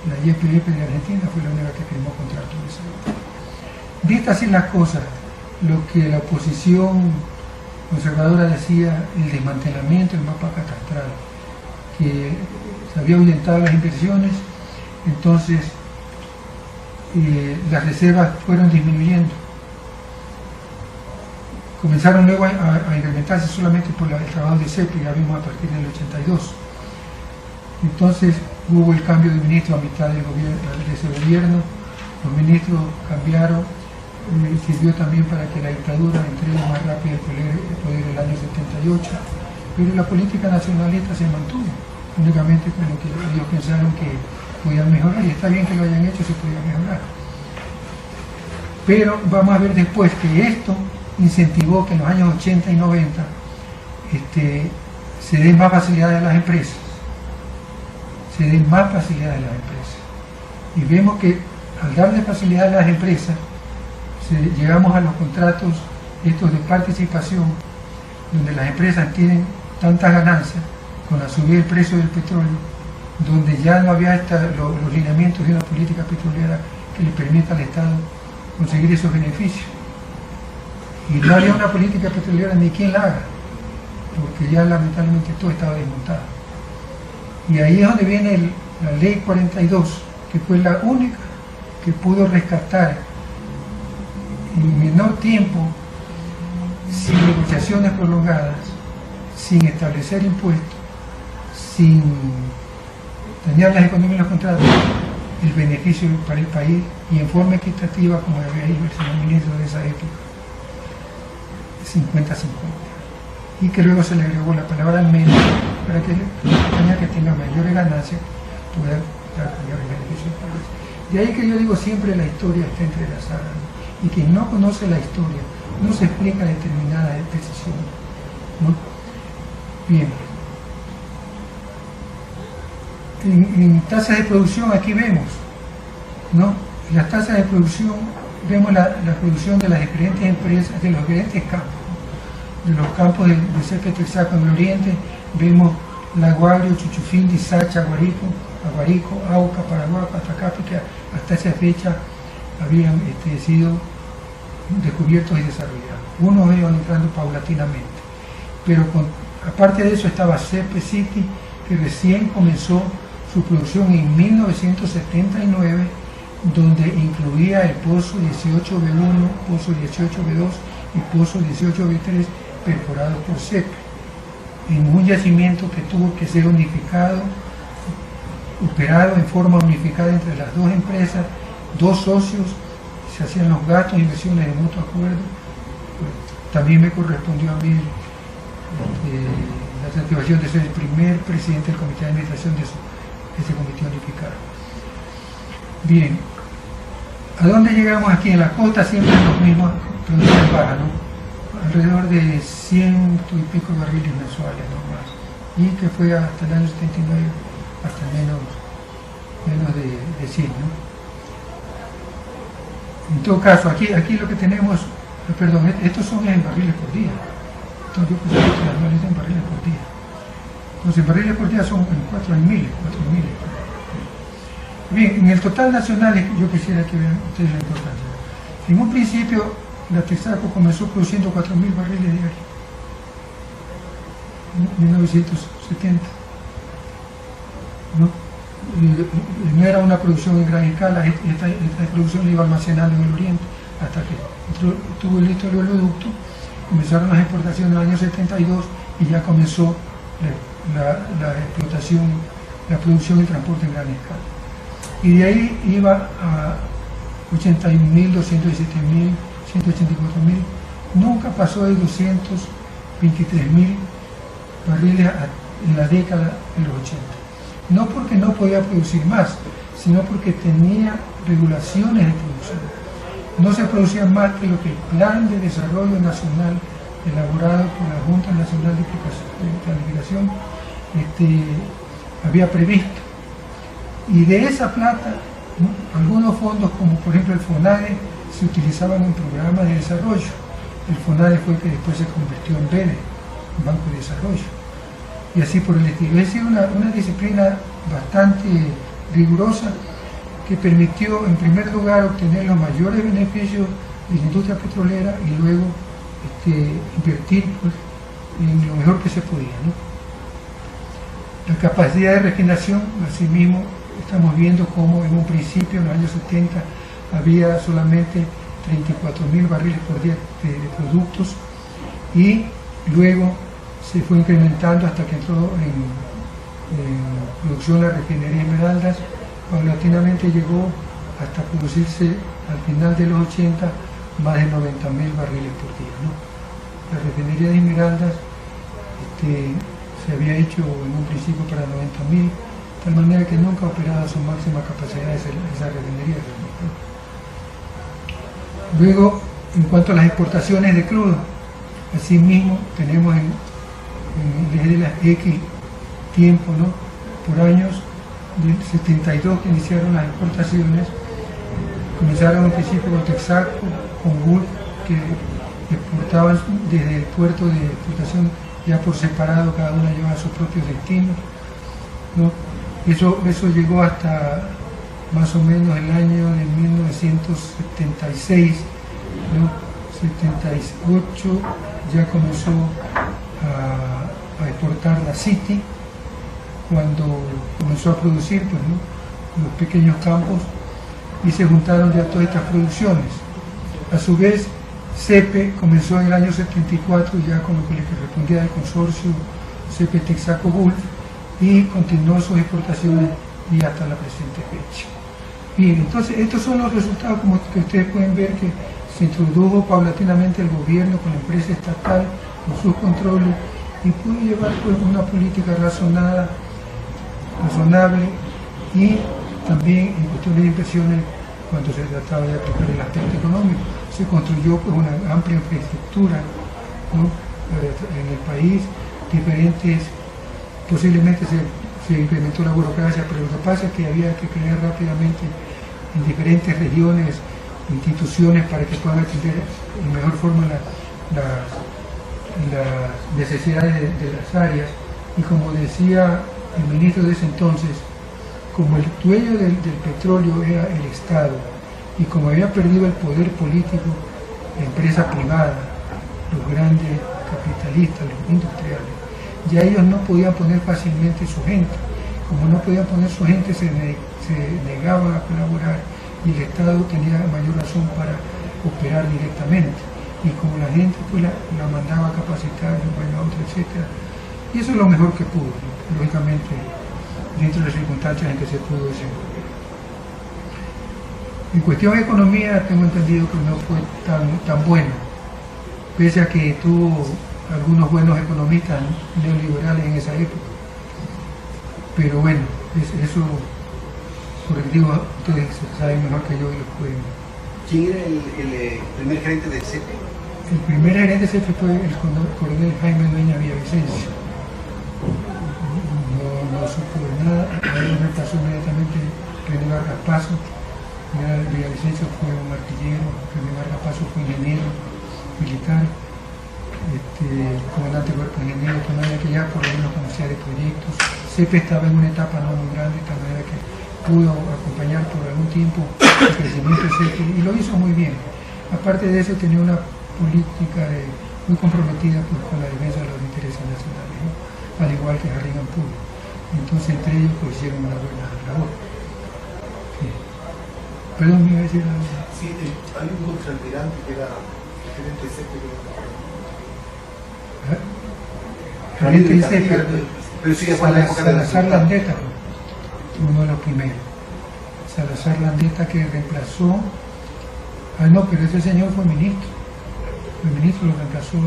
la YPF de Argentina, fue la única que firmó contrato de esa. Vistas así las cosas, lo que la oposición conservadora decía, el desmantelamiento del mapa catastral, que se había ahuyentado las inversiones, entonces las reservas fueron disminuyendo. Comenzaron luego a incrementarse solamente por el trabajo de CEPE, ya vimos a partir del 82. Entonces hubo el cambio de ministro a mitad del gobierno, de ese gobierno, los ministros cambiaron, sirvió también para que la dictadura entregue más rápido el poder el año 78, pero la política nacionalista se mantuvo, únicamente con lo que ellos pensaron que podían mejorar, y está bien que lo hayan hecho, se podía mejorar. Pero vamos a ver después que esto incentivó que en los años 80 y 90 se den más facilidades a las empresas, y vemos que al darle facilidad a las empresas, llegamos a los contratos estos de participación, donde las empresas tienen tantas ganancias con la subida del precio del petróleo, donde ya no había los lineamientos de una política petrolera que le permita al Estado conseguir esos beneficios. Y no había una política petrolera ni quien la haga, porque ya lamentablemente todo estaba desmontado. Y ahí es donde viene la ley 42, que fue la única que pudo rescatar en menor tiempo, sin negociaciones prolongadas, sin establecer impuestos, sin dañar las economías de los contratos, el beneficio para el país y en forma equitativa, como había dicho el señor ministro de esa época, 50-50. Y que luego se le agregó la palabra al menos para que la compañía que tenga mayores ganancias pueda dar mayores beneficios. De ahí que yo digo siempre la historia está entrelazada, ¿no? Y quien no conoce la historia no se explica determinadas decisiones, ¿no? Bien. En tasas de producción aquí vemos, ¿no? Las tasas de producción, vemos la producción de las diferentes empresas, de los diferentes campos, ¿no? De los campos de cerca de Texaco en el oriente, vemos Laguario, Chuchufindi, Sacha, Aguarico, Auca, Paraguay, Patacapi, que hasta esa fecha habían sido descubiertos y desarrollados. Unos iban entrando paulatinamente, pero aparte de eso estaba Cepe City, que recién comenzó su producción en 1979, donde incluía el pozo 18B1, pozo 18B2 y pozo 18B3 perforados por Cepe, en un yacimiento que tuvo que ser unificado, operado en forma unificada entre las dos empresas, dos socios, se hacían los gastos e inversiones de mutuo acuerdo. También me correspondió a mí la satisfacción de ser el primer presidente del comité de administración de ese comité unificado. Bien, ¿a dónde llegamos aquí? En la costa siempre los mismos producciones bajas, ¿no? Alrededor de 100 y pico barriles mensuales, ¿no? Más. Y que fue hasta el año 79, hasta menos de 100, ¿no? En todo caso, aquí lo que tenemos, perdón, estos son en barriles por día. Entonces yo puse las anuales en barriles por día. Entonces barriles por día son en 4.000. Bien, en el total nacional, yo quisiera que vean ustedes la importancia. En un principio, la Texaco comenzó produciendo 4.000 barriles diarios. En 1970. ¿No? No era una producción en gran escala, esta producción la iba almacenando en el oriente, hasta que tuvo listo el oleoducto, comenzaron las exportaciones en el año 72 y ya comenzó la explotación, la producción y el transporte en gran escala. Y de ahí iba a 81.000, 217.000, 184.000, nunca pasó de 223.000 barriles en la década de los 80. No porque no podía producir más, sino porque tenía regulaciones de producción. No se producía más que lo que el Plan de Desarrollo Nacional elaborado por la Junta Nacional de Planificación había previsto. Y de esa plata, ¿no? Algunos fondos, como por ejemplo el FONADE, se utilizaban en programas de desarrollo. El FONADE fue el que después se convirtió en BEDE, Banco de Desarrollo. Y así por el estilo. Es decir, una disciplina bastante rigurosa que permitió en primer lugar obtener los mayores beneficios de la industria petrolera y luego invertir pues, en lo mejor que se podía, ¿no? La capacidad de refinación, asimismo, estamos viendo como en un principio, en los años 70, había solamente 34.000 barriles por día de productos y luego se fue incrementando hasta que entró en producción la refinería Esmeraldas, paulatinamente llegó hasta producirse al final de los 80 más de 90.000 barriles por día, ¿no? La refinería de Esmeraldas se había hecho en un principio para 90.000, de tal manera que nunca ha operado a su máxima capacidad esa refinería, ¿no? Luego, en cuanto a las exportaciones de crudo, asimismo tenemos desde las X tiempo, ¿no? Por años, del 72 que iniciaron las exportaciones, Comenzaron al principio con Texaco, con Gulf, que exportaban desde el puerto de exportación ya por separado, cada una llevaba sus propios destinos, ¿no? Eso llegó hasta más o menos el año de 1976, ¿no? 78 ya comenzó a exportar la City, cuando comenzó a producir, pues, ¿no?, los pequeños campos, y se juntaron ya todas estas producciones. A su vez, CEPE comenzó en el año 74 ya con lo que le correspondía al consorcio CEPE Texaco Gulf, y continuó sus exportaciones y hasta la presente fecha. Bien, entonces estos son los resultados, como que ustedes pueden ver, que se introdujo paulatinamente el gobierno con la empresa estatal, con sus controles, y pudo llevar, pues, una política razonable, y también en cuestiones de inversiones, cuando se trataba de aplicar el aspecto económico, se construyó, pues, una amplia infraestructura, ¿no?, en el país, diferentes, posiblemente se incrementó la burocracia, pero lo que pasa es que había que crear rápidamente en diferentes regiones instituciones para que puedan atender de mejor forma las necesidades de las áreas. Y como decía el ministro de ese entonces, como el dueño del petróleo era el Estado, y como había perdido el poder político la empresa privada, los grandes capitalistas, los industriales, ya ellos no podían poner fácilmente su gente. Como no podían poner su gente, se negaban a colaborar, y el Estado tenía mayor razón para operar directamente. Y como la gente, pues, la mandaba a capacitar de un país a otro, etc. Y eso es lo mejor que pudo, ¿no?, lógicamente, dentro de las circunstancias en que se pudo desenvolver. En cuestión de economía, tengo entendido que no fue tan bueno, pese a que tuvo algunos buenos economistas neoliberales en esa época. Pero bueno, eso, porque digo, ustedes saben mejor que yo y los pueden. ¿Quién era el primer gerente del CEPE? El primer gerente del CEPE fue el coronel Jaime Dueña Villavicencio. No supo de nada. A él me pasó inmediatamente René Vargas Paso. Villavicencio fue un artillero, René Vargas Paso fue ingeniero militar, comandante del cuerpo de ingeniero, de manera que ya por lo menos conocía de proyectos. CEPE estaba en una etapa no muy grande, de tal manera que pudo acompañar por algún tiempo el crecimiento de CEPE, y lo hizo muy bien. Aparte de eso, tenía una política muy comprometida, pues, con la defensa de los intereses nacionales, ¿no?, al igual que Harry Ampudia. Entonces, entre ellos, pues, hicieron una buena labor. Sí. Perdón, me iba a decir algo. Sí, hay un contraalmirante que era gerente de CEPE. Gerente de CEPE, pero sí, fue en la época de Salazar Landeta, uno de los primeros. Salazar Landeta, que reemplazó, no, pero ese señor fue ministro. El ministro lo reemplazó al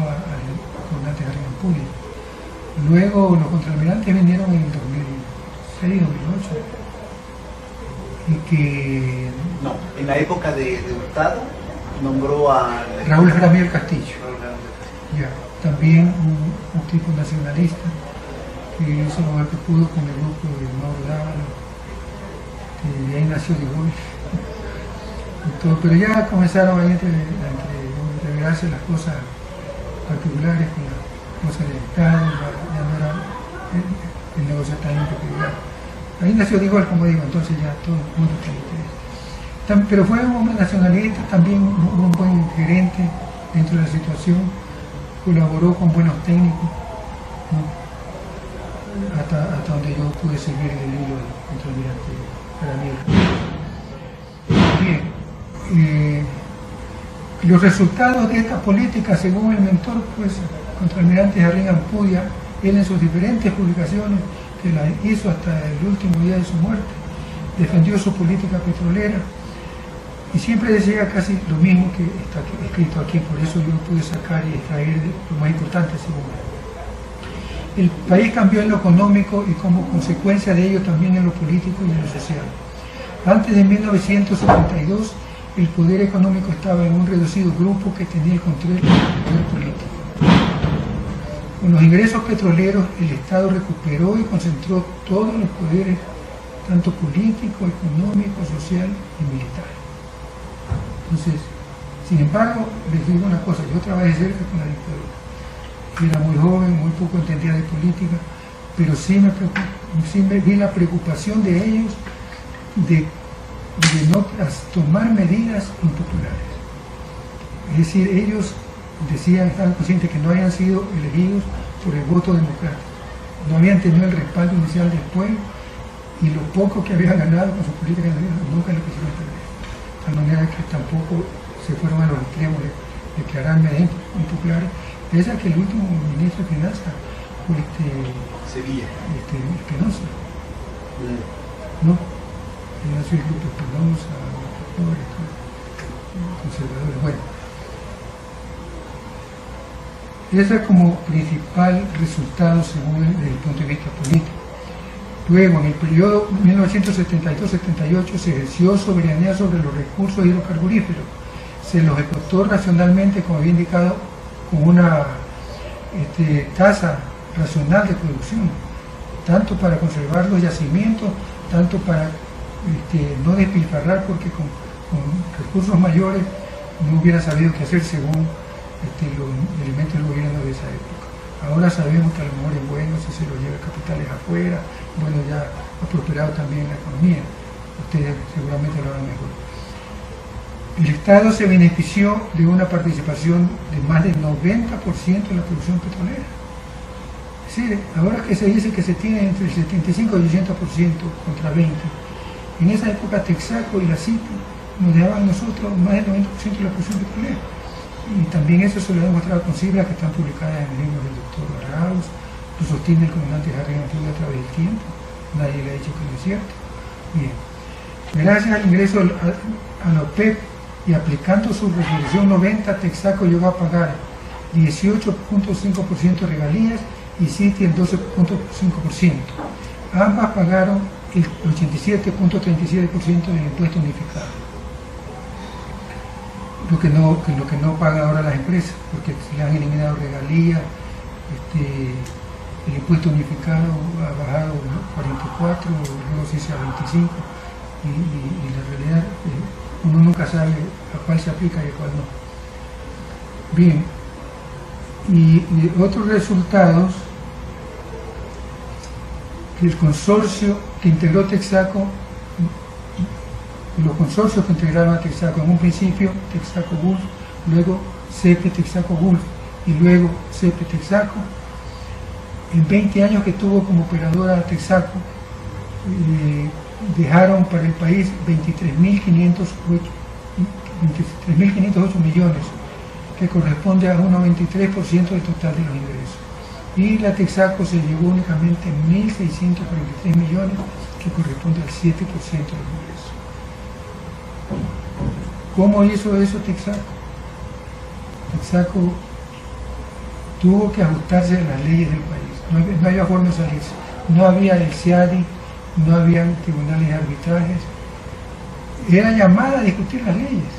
comandante Harry Ampudia. Luego los contraalmirantes vinieron en el 2006, 2008. Y que... No, en la época de Hurtado nombró a... Raúl Jaramillo Castillo. Ya, también un tipo nacionalista, que hizo lo que pudo con el grupo de Mauro Dávalo, que de ahí nació de Gaulle. Pero ya comenzaron a entreverarse las cosas particulares con las cosas del Estado, ya no era el negocio tan impeculiar. Ahí nació de Gaulle, como digo, entonces ya todo el mundo tiene interés. Pero fue un hombre nacionalista, también un buen gerente dentro de la situación, colaboró con buenos técnicos, ¿no?, hasta donde yo pude seguir el hilo del contraalmirante Jaramillo. Bien, los resultados de esta política, según el mentor, pues, contraalmirante Harry Ampudia, él en sus diferentes publicaciones, que la hizo hasta el último día de su muerte, defendió su política petrolera, y siempre decía casi lo mismo que está escrito aquí. Por eso yo pude sacar y extraer lo más importante, según él. El país cambió en lo económico, y como consecuencia de ello también en lo político y en lo social. Antes de 1972, el poder económico estaba en un reducido grupo que tenía el control del poder político. Con los ingresos petroleros, el Estado recuperó y concentró todos los poderes, tanto político, económico, social y militar. Entonces, sin embargo, les digo una cosa, yo trabajé cerca con la dictadura. Era muy joven, muy poco entendía de política, pero sí me vi la preocupación de ellos de no tomar medidas impopulares. Es decir, ellos decían, estaban conscientes que no habían sido elegidos por el voto democrático, no habían tenido el respaldo inicial del pueblo y lo poco que habían ganado con su política nunca lo quisieron perder. De tal manera que tampoco se fueron a los extremos de declarar medidas impopulares. Esa que el último ministro de Finanzas fue Sevilla. Espinosa. No, Ignacio Grupo Espinosa, conservadores. Bueno, ese es como principal resultado según desde el punto de vista político. Luego, en el periodo 1972-78 se ejerció soberanía sobre los recursos hidrocarburíferos. Se los explotó racionalmente, como había indicado, con una tasa racional de producción, tanto para conservar los yacimientos, tanto para no despilfarrar, porque con recursos mayores no hubiera sabido qué hacer según los elementos del gobierno de esa época. Ahora sabemos que a lo mejor es bueno si se lo lleva capitales afuera, bueno, ya ha prosperado también la economía, ustedes seguramente lo harán mejor. El Estado se benefició de una participación de más del 90% en la producción petrolera. Es decir, ahora que se dice que se tiene entre el 75 y el 80% contra 20%, en esa época Texaco y la CIPI nos daban nosotros más del 90% de la producción petrolera. Y también eso se lo ha demostrado con cifras que están publicadas en el libro del doctor Arauz, lo sostiene el comandante Harry Antiguo a través del tiempo, nadie le ha dicho que no es cierto. Bien, gracias al ingreso a la OPEP y aplicando su resolución 90, Texaco llegó a pagar 18.5% de regalías y CITI el 12.5%. Ambas pagaron el 87.37% del impuesto unificado. Lo que no pagan ahora las empresas, porque se le han eliminado regalías, el impuesto unificado ha bajado a 44, luego se hizo a 25, y la realidad uno nunca sabe a cuál se aplica y a cuál no. Bien, y otros resultados, que el consorcio que integró Texaco, los consorcios que integraron a Texaco, en un principio Texaco Gulf, luego CP Texaco Gulf y luego CP Texaco, en 20 años que tuvo como operadora Texaco, dejaron para el país 23.508 millones, que corresponde a un 93% del total de los ingresos. Y la Texaco se llevó únicamente 1.643 millones, que corresponde al 7% de los ingresos. ¿Cómo hizo eso Texaco? Texaco tuvo que ajustarse a las leyes del país, no había forma de salirse, no había el CIADI, no había tribunales de arbitrajes, era llamada a discutir las leyes,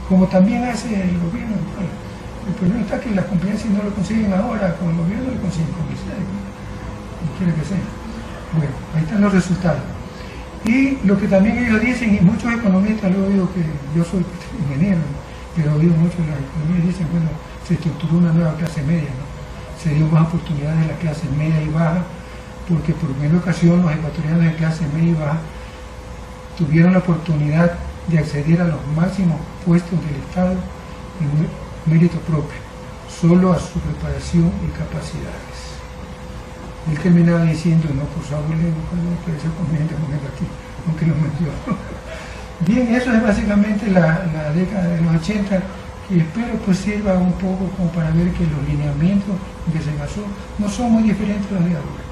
como también hace el gobierno. El problema está que las compañías, si no lo consiguen ahora, con el gobierno lo consiguen con el CIADI, como quiera que sea. Bueno, ahí están los resultados. Y lo que también ellos dicen, y muchos economistas, lo he oído, que yo soy ingeniero, pero he oído mucho de las economías, dicen, bueno, se estructuró una nueva clase media, ¿no? Se dio más oportunidades a la clase media y baja, porque por primera ocasión los ecuatorianos de clase media y baja tuvieron la oportunidad de acceder a los máximos puestos del Estado en mérito propio, solo a su preparación y capacidades. Él terminaba diciendo, no por su abuelo, pero eso conviene aquí, aunque lo mencionó. Bien, eso es básicamente la década de los 80, y espero pues sirva un poco como para ver que los lineamientos en que se basó no son muy diferentes de los de ahora,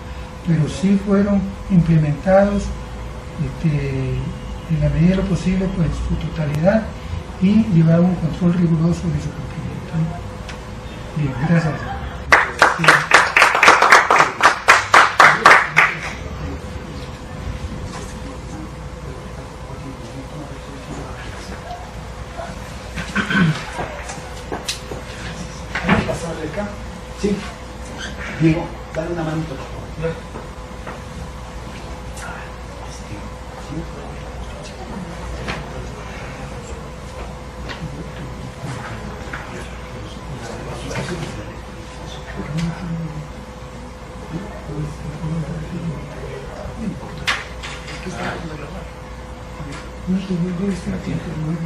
pero sí fueron implementados en la medida de lo posible pues en su totalidad y llevaron un control riguroso de su cumplimiento. Bien, gracias. Sí, Diego, dale una manito, por favor. No, debe estar tiempo nuevo.